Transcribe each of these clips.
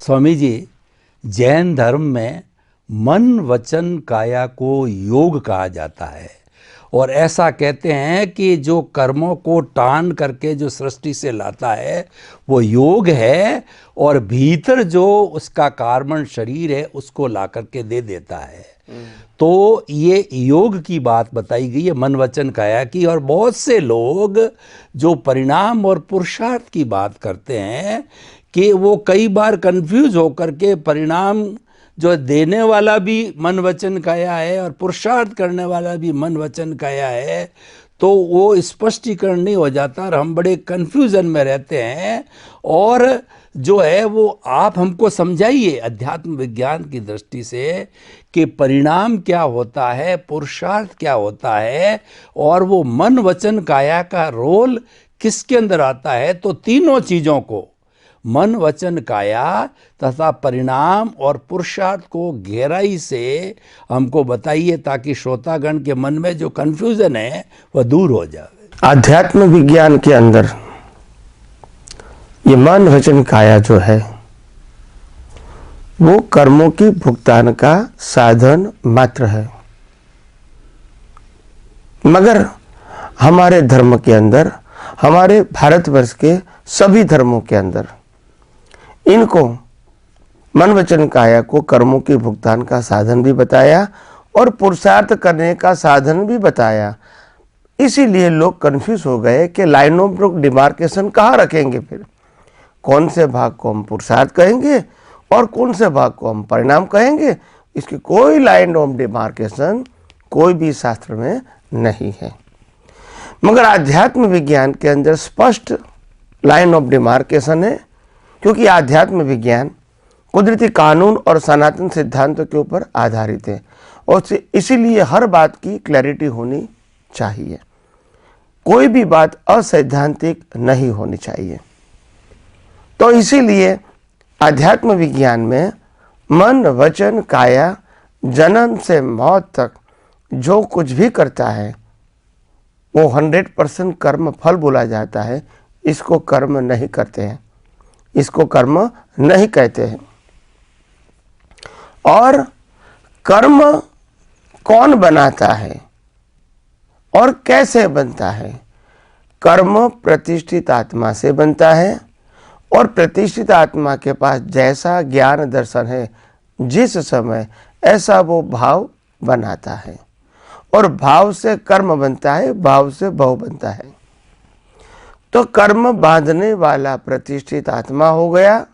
स्वामी जी, जैन धर्म में मन वचन काया को योग कहा जाता है और ऐसा कहते हैं कि जो कर्मों को टान करके जो सृष्टि से लाता है वो योग है और भीतर जो उसका कार्बन शरीर है उसको ला करके दे देता है। तो ये योग की बात बताई गई है मन वचन काया की। और बहुत से लोग जो परिणाम और पुरुषार्थ की बात करते हैं कि वो कई बार कंफ्यूज होकर के परिणाम जो देने वाला भी मन वचन काया है और पुरुषार्थ करने वाला भी मन वचन काया है, तो वो स्पष्टीकरण नहीं हो जाता और हम बड़े कन्फ्यूज़न में रहते हैं। और जो है वो आप हमको समझाइए अध्यात्म विज्ञान की दृष्टि से कि परिणाम क्या होता है, पुरुषार्थ क्या होता है और वो मन वचन काया का रोल किसके अंदर आता है। तो तीनों चीज़ों को, मन वचन काया तथा परिणाम और पुरुषार्थ को गहराई से हमको बताइए ताकि श्रोतागण के मन में जो कंफ्यूजन है वह दूर हो जाए। आध्यात्म विज्ञान के अंदर ये मन वचन काया जो है वो कर्मों की भुगतान का साधन मात्र है। मगर हमारे धर्म के अंदर, हमारे भारतवर्ष के सभी धर्मों के अंदर इनको मन वचन काया को कर्मों के भुगतान का साधन भी बताया और पुरुषार्थ करने का साधन भी बताया। इसीलिए लोग कंफ्यूज हो गए कि लाइन ऑफ डिमार्केशन कहाँ रखेंगे, फिर कौन से भाग को हम पुरुषार्थ कहेंगे और कौन से भाग को हम परिणाम कहेंगे। इसकी कोई लाइन ऑफ डिमार्केशन कोई भी शास्त्र में नहीं है। मगर आध्यात्म विज्ञान के अंदर स्पष्ट लाइन ऑफ डिमार्केशन है, क्योंकि आध्यात्म विज्ञान कुदरती कानून और सनातन सिद्धांतों के ऊपर आधारित है और इसीलिए हर बात की क्लैरिटी होनी चाहिए। कोई भी बात असैद्धांतिक नहीं होनी चाहिए। तो इसीलिए आध्यात्म विज्ञान में मन वचन काया जन्म से मौत तक जो कुछ भी करता है वो 100% कर्म फल बोला जाता है। इसको कर्म नहीं करते हैं, इसको कर्म नहीं कहते हैं। और कर्म कौन बनाता है और कैसे बनता है? कर्म प्रतिष्ठित आत्मा से बनता है और प्रतिष्ठित आत्मा के पास जैसा ज्ञान दर्शन है जिस समय ऐसा वो भाव बनाता है और भाव से कर्म बनता है, भाव से भव बनता है। तो कर्म बांधने वाला प्रतिष्ठित आत्मा हो गया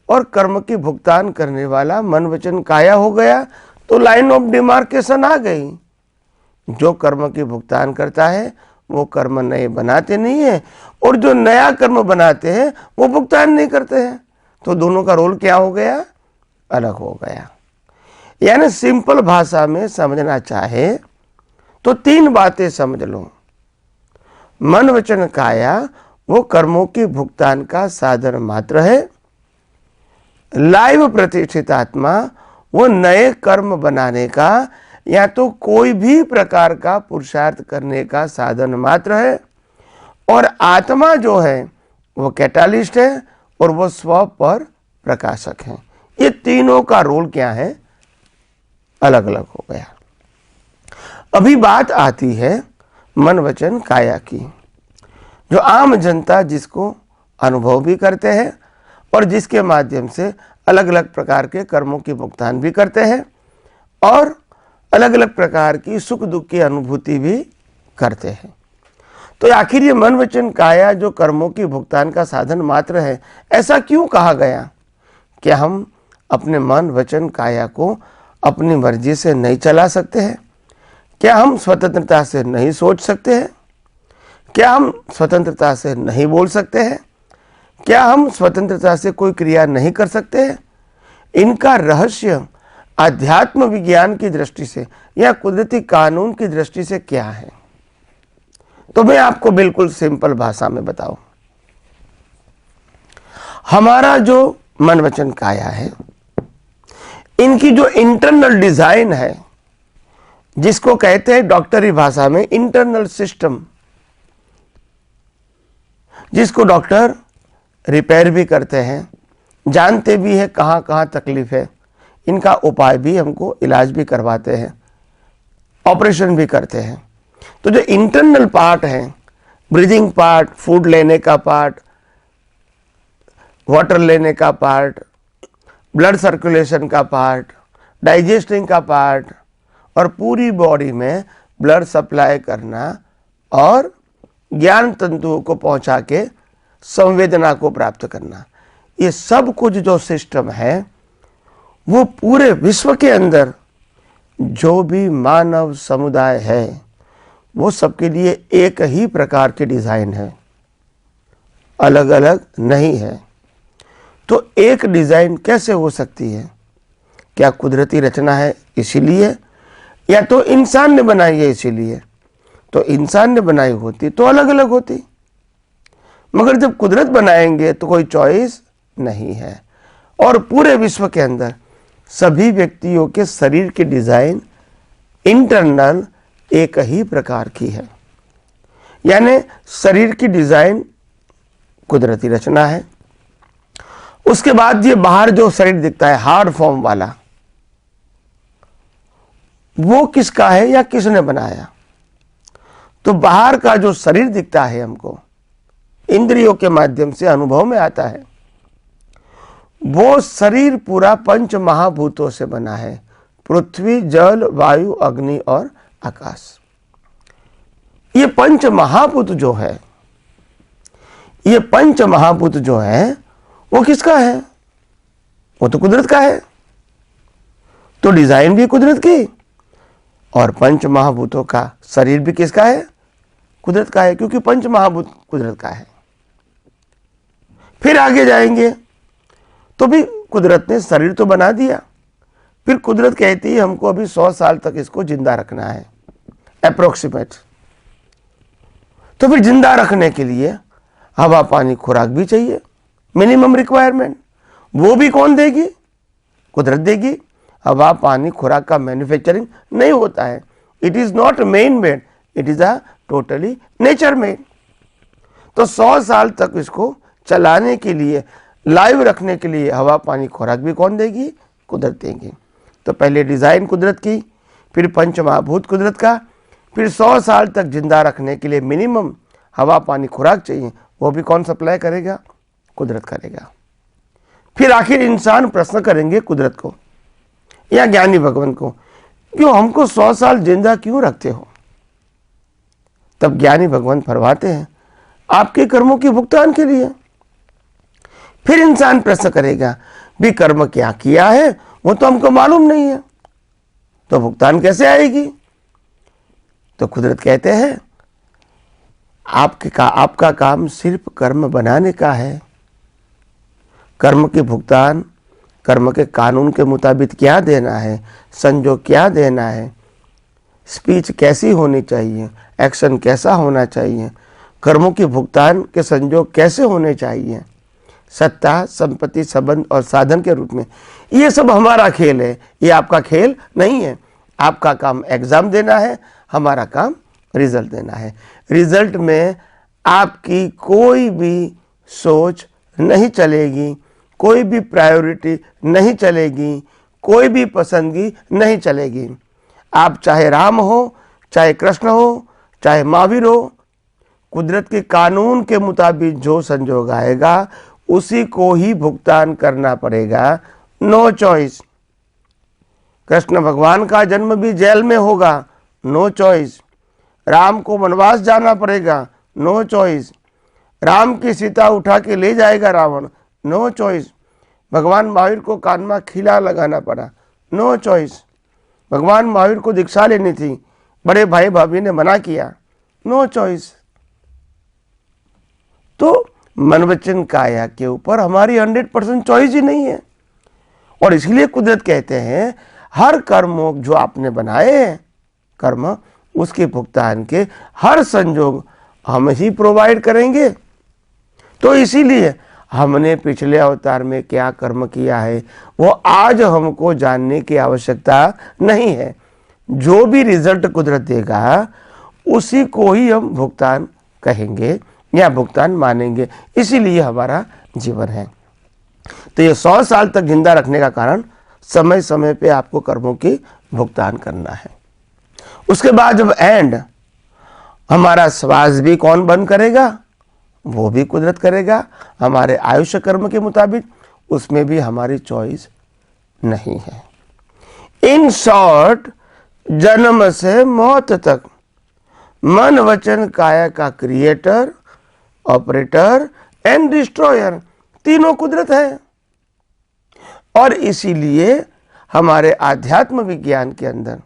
और कर्म की भुगतान करने वाला मन वचन काया हो गया। तो लाइन ऑफ डिमार्केशन आ गई। जो कर्म की भुगतान करता है वो कर्म नए बनाते नहीं है और जो नया कर्म बनाते हैं वो भुगतान नहीं करते हैं। तो दोनों का रोल क्या हो गया? अलग हो गया। यानी सिंपल भाषा में समझना चाहे तो तीन बातें समझ लो। मन वचन काया वो कर्मों की भुगतान का साधन मात्र है। लाइव प्रतिष्ठित आत्मा वो नए कर्म बनाने का या तो कोई भी प्रकार का पुरुषार्थ करने का साधन मात्र है। और आत्मा जो है वो कैटालिस्ट है और वो स्व पर प्रकाशक है। ये तीनों का रोल क्या है? अलग अलग हो गया। अभी बात आती है मन वचन काया की, जो आम जनता जिसको अनुभव भी करते हैं और जिसके माध्यम से अलग अलग प्रकार के कर्मों की भुगतान भी करते हैं और अलग अलग प्रकार की सुख दुख की अनुभूति भी करते हैं। तो आखिर ये मन वचन काया जो कर्मों की भुगतान का साधन मात्र है, ऐसा क्यों कहा गया? क्या हम अपने मन वचन काया को अपनी मर्जी से नहीं चला सकते हैं? क्या हम स्वतंत्रता से नहीं सोच सकते हैं? क्या हम स्वतंत्रता से नहीं बोल सकते हैं? क्या हम स्वतंत्रता से कोई क्रिया नहीं कर सकते हैं? इनका रहस्य आध्यात्म विज्ञान की दृष्टि से या कुदरती कानून की दृष्टि से क्या है? तो मैं आपको बिल्कुल सिंपल भाषा में बताऊं। हमारा जो मन वचन काया है, इनकी जो इंटरनल डिजाइन है, जिसको कहते हैं डॉक्टरी भाषा में इंटरनल सिस्टम, जिसको डॉक्टर रिपेयर भी करते हैं, जानते भी है कहाँ कहाँ तकलीफ है, इनका उपाय भी हमको इलाज भी करवाते हैं, ऑपरेशन भी करते हैं। तो जो इंटरनल पार्ट है, ब्रीदिंग पार्ट, फूड लेने का पार्ट, वाटर लेने का पार्ट, ब्लड सर्कुलेशन का पार्ट, डाइजेस्टिंग का पार्ट और पूरी बॉडी में ब्लड सप्लाई करना और ज्ञान तंतुओं को पहुंचा के संवेदना को प्राप्त करना, ये सब कुछ जो सिस्टम है वो पूरे विश्व के अंदर जो भी मानव समुदाय है वो सबके लिए एक ही प्रकार की डिज़ाइन है, अलग अलग नहीं है। तो एक डिज़ाइन कैसे हो सकती है? क्या कुदरती रचना है इसीलिए, या तो इंसान ने बनाई है इसीलिए? तो इंसान ने बनाई होती तो अलग अलग होती, मगर जब कुदरत बनाएंगे तो कोई चॉइस नहीं है। और पूरे विश्व के अंदर सभी व्यक्तियों के शरीर की डिज़ाइन इंटरनल एक ही प्रकार की है, यानी शरीर की डिज़ाइन कुदरती रचना है। उसके बाद ये बाहर जो शरीर दिखता है हार्ड फॉर्म वाला, वो किसका है या किसने बनाया? तो बाहर का जो शरीर दिखता है हमको इंद्रियों के माध्यम से अनुभव में आता है, वो शरीर पूरा पंच महाभूतों से बना है, पृथ्वी, जल, वायु, अग्नि और आकाश। ये पंच महाभूत जो है, ये पंच महाभूत जो है वो किसका है? वो तो कुदरत का है। तो डिजाइन भी कुदरत की और पंच महाभूतों का शरीर भी किसका है? कुदरत का है, क्योंकि पंच महाभूत कुदरत का है। फिर आगे जाएंगे तो भी कुदरत ने शरीर तो बना दिया, फिर कुदरत कहती है हमको अभी 100 साल तक इसको जिंदा रखना है, अप्रोक्सीमेट। तो फिर जिंदा रखने के लिए हवा, पानी, खुराक भी चाहिए, मिनिमम रिक्वायरमेंट। वो भी कौन देगी? कुदरत देगी। हवा, पानी, खुराक का मैन्युफैक्चरिंग नहीं होता है, it is not main made, it is a totally nature made. तो 100 साल तक इसको चलाने के लिए, लाइव रखने के लिए हवा, पानी, खुराक भी कौन देगी? कुदरत देगी। तो पहले डिज़ाइन कुदरत की, फिर पंच महाभूत कुदरत का, फिर 100 साल तक जिंदा रखने के लिए मिनिमम हवा, पानी, खुराक चाहिए, वो भी कौन सप्लाई करेगा? कुदरत करेगा। फिर आखिर इंसान प्रश्न करेंगे कुदरत को या ज्ञानी भगवान को, क्यों हमको 100 साल जिंदा क्यों रखते हो? तब ज्ञानी भगवान फरमाते हैं आपके कर्मों के भुगतान के लिए। फिर इंसान प्रश्न करेगा भी कर्म क्या किया है वो तो हमको मालूम नहीं है, तो भुगतान कैसे आएगी? तो कुदरत कहते हैं आपका काम सिर्फ कर्म बनाने का है। कर्म के भुगतान, कर्म के कानून के मुताबिक क्या देना है, संजोग क्या देना है, स्पीच कैसी होनी चाहिए, एक्शन कैसा होना चाहिए, कर्मों के भुगतान के संजोग कैसे होने चाहिए, सत्ता, संपत्ति, संबंध और साधन के रूप में, ये सब हमारा खेल है, ये आपका खेल नहीं है। आपका काम एग्जाम देना है, हमारा काम रिजल्ट देना है। रिजल्ट में आपकी कोई भी सोच नहीं चलेगी, कोई भी प्रायोरिटी नहीं चलेगी, कोई भी पसंदगी नहीं चलेगी। आप चाहे राम हो, चाहे कृष्ण हो, चाहे महावीर हो, कुदरत के कानून के मुताबिक जो संजोग आएगा उसी को ही भुगतान करना पड़ेगा, नो चॉइस। कृष्ण भगवान का जन्म भी जेल में होगा, नो चॉइस। राम को वनवास जाना पड़ेगा, नो चॉइस। राम की सीता उठा के ले जाएगा रावण, नो चॉइस। भगवान महावीर को कान में खीला लगाना पड़ा, नो चॉइस। भगवान महावीर को दीक्षा लेनी थी, बड़े भाई भाभी ने मना किया, नो चॉइस। तो मन वचन काया के ऊपर हमारी 100% चॉइस ही नहीं है। और इसलिए कुदरत कहते हैं हर कर्म जो आपने बनाए हैं कर्म, उसके भुगतान के हर संजोग हम ही प्रोवाइड करेंगे। तो इसीलिए हमने पिछले अवतार में क्या कर्म किया है वो आज हमको जानने की आवश्यकता नहीं है। जो भी रिजल्ट कुदरत देगा उसी को ही हम भुगतान कहेंगे या भुगतान मानेंगे, इसीलिए हमारा जीवन है। तो ये 100 साल तक जिंदा रखने का कारण समय समय पे आपको कर्मों की भुगतान करना है। उसके बाद जब एंड, हमारा श्वास भी कौन बंद करेगा? वो भी कुदरत करेगा हमारे आयुष्य कर्म के मुताबिक, उसमें भी हमारी चॉइस नहीं है। इन शॉर्ट, जन्म से मौत तक मन वचन काया का क्रिएटर, ऑपरेटर एंड डिस्ट्रॉयर तीनों कुदरत है। और इसीलिए हमारे आध्यात्म विज्ञान के अंदर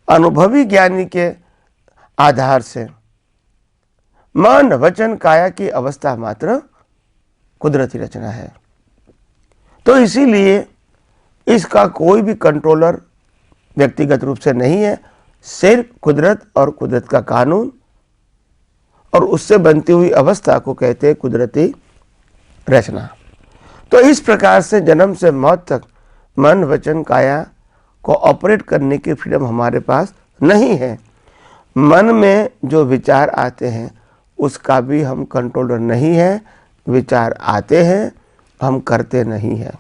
अनुभवी ज्ञानी के आधार से मन वचन काया की अवस्था मात्र कुदरती रचना है। तो इसीलिए इसका कोई भी कंट्रोलर व्यक्तिगत रूप से नहीं है, सिर्फ कुदरत और कुदरत का कानून और उससे बनती हुई अवस्था को कहते हैं कुदरती रचना। तो इस प्रकार से जन्म से मौत तक मन वचन काया को ऑपरेट करने की फ्रीडम हमारे पास नहीं है। मन में जो विचार आते हैं उसका भी हम कंट्रोलर नहीं है। विचार आते हैं, हम करते नहीं हैं।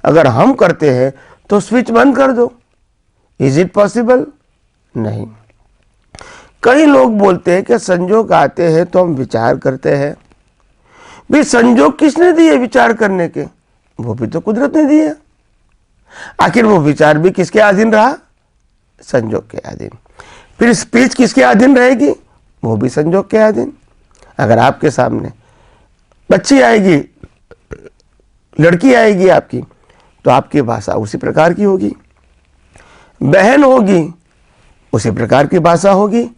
अगर हम करते हैं तो स्विच बंद कर दो। Is it possible? नहीं। कई लोग बोलते हैं कि संजोग आते हैं तो हम विचार करते हैं। भी संजोग किसने दिए विचार करने के? वो भी तो कुदरत ने दिए। आखिर वो विचार भी किसके अधीन रहा? संजोग के अधीन। फिर स्पीच किसके अधीन रहेगी? वो भी संजोग के अधीन। अगर आपके सामने बच्ची आएगी, लड़की आएगी आपकी, तो आपकी भाषा उसी प्रकार की होगी। बहन होगी, उसी प्रकार की भाषा होगी।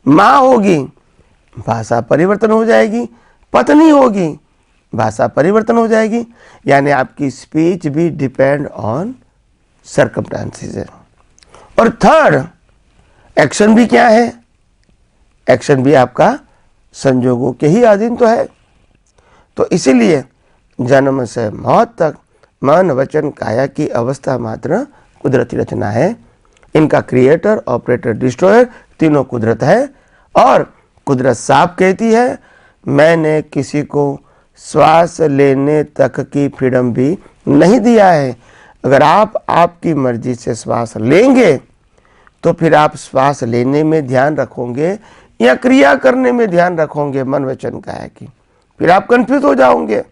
माँ होगी, भाषा परिवर्तन हो जाएगी। पत्नी होगी, भाषा परिवर्तन हो जाएगी। यानी आपकी स्पीच भी डिपेंड ऑन सर्कमस्टेंसेस है। और थर्ड, एक्शन भी क्या है? एक्शन भी आपका संजोगों के ही अधीन तो है। तो इसीलिए जन्म से मौत तक मन वचन काया की अवस्था मात्र कुदरती रचना है। इनका क्रिएटर, ऑपरेटर, डिस्ट्रॉयर तीनों कुदरत है। और कुदरत साफ कहती है, मैंने किसी को श्वास लेने तक की फ्रीडम भी नहीं दिया है। अगर आप आपकी मर्जी से श्वास लेंगे तो फिर आप श्वास लेने में ध्यान रखोगे या क्रिया करने में ध्यान रखोगे मन वचन काया की? फिर आप कंफ्यूज हो जाओगे।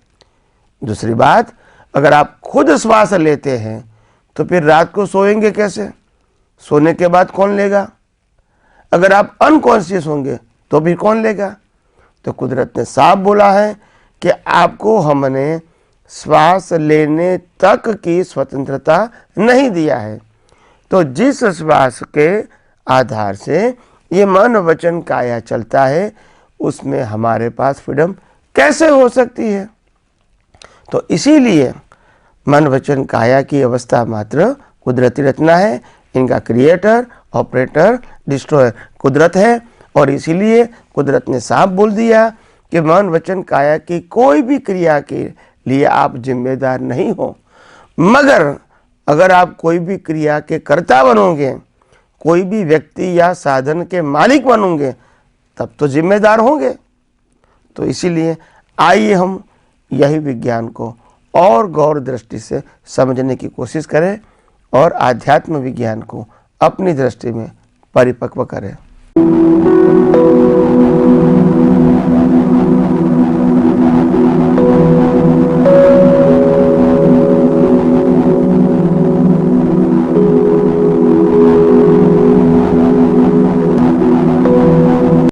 दूसरी बात, अगर आप खुद श्वास लेते हैं तो फिर रात को सोएंगे कैसे? सोने के बाद कौन लेगा? अगर आप अनकॉन्शियस होंगे तो भी कौन लेगा? तो कुदरत ने साफ बोला है कि आपको हमने श्वास लेने तक की स्वतंत्रता नहीं दिया है। तो जिस श्वास के आधार से ये मन वचन काया चलता है, उसमें हमारे पास फ्रीडम कैसे हो सकती है? तो इसीलिए मन वचन काया की अवस्था मात्र कुदरती रचना है। इनका क्रिएटर, ऑपरेटर, डिस्ट्रॉयर कुदरत है। और इसीलिए कुदरत ने साफ बोल दिया कि मन वचन काया की कोई भी क्रिया के लिए आप जिम्मेदार नहीं हो। मगर अगर आप कोई भी क्रिया के कर्ता बनोगे, कोई भी व्यक्ति या साधन के मालिक बनोगे, तब तो जिम्मेदार होंगे। तो इसीलिए आइए हम यही विज्ञान को और गौर दृष्टि से समझने की कोशिश करें और आध्यात्म विज्ञान को अपनी दृष्टि में परिपक्व करें।